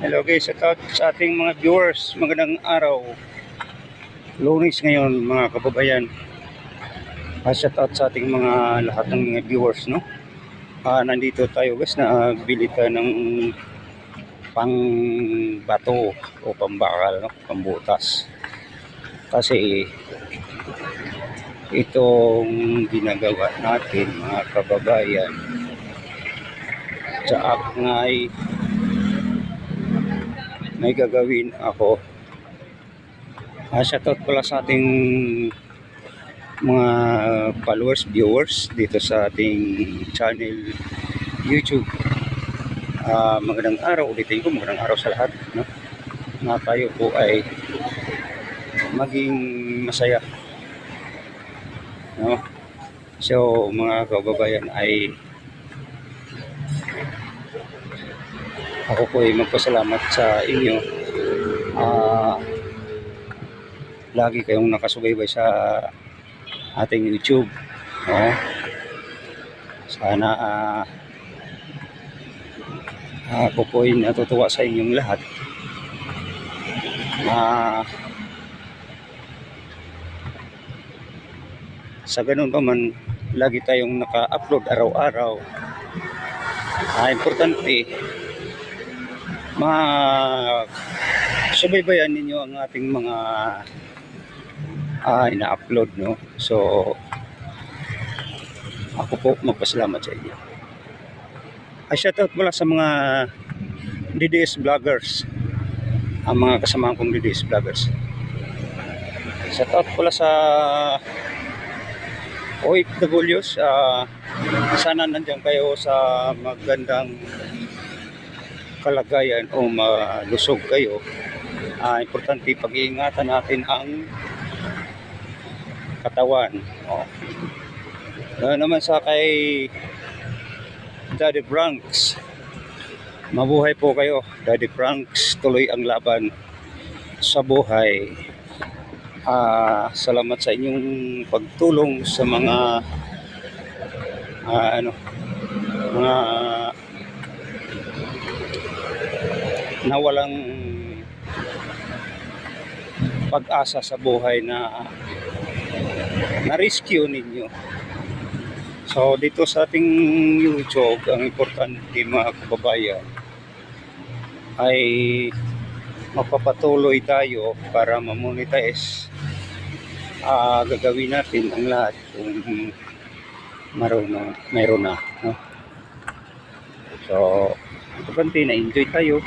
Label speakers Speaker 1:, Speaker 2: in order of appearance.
Speaker 1: Hello guys, shout out sa ating mga viewers. Magandang araw. Lunes ngayon mga kababayan. Shout out sa ating mga lahat ng mga viewers, no? Nandito tayo guys na bili tayo ng pang bato o pambakal, no? Pambutas. Kasi itong ginagawa natin mga kababayan sa Aknay, may gagawin ako. Shoutout pala sa ating mga followers, viewers dito sa ating channel YouTube. Magandang araw, ulitin ko, magandang araw sa lahat, no? Na tayo po ay maging masaya, no? So mga kababayan, ay ako po ay magpasalamat sa inyo. Lagi kayong nakasubaybay sa ating YouTube, no? Sana ako po ay natutuwa sa inyong lahat. Sa ganun pa man, lagi tayong naka-upload araw-araw. Importante subaybayan ninyo ang ating mga ina-upload, no? So ako po magpasalamat sa inyo. Shoutout pala sa mga DDS vloggers, ang mga kasamahan kong DDS vloggers. Shoutout pala sa OFWs. Sana nandiyan kayo sa magandang kalagayan o malusog kayo. Importante pag-iingatan natin ang katawan. Naman sa kay Daddy Franks, mabuhay po kayo Daddy Franks, tuloy ang laban sa buhay. Salamat sa inyong pagtulong sa mga mga nawalang pag-asa sa buhay na na-rescue ninyo. So dito sa ating YouTube, ang importante mga kababayan ay mapapatuloy tayo para ma-monetize. Gagawin natin ang lahat kung mayroon na, no? So importante na enjoy tayo.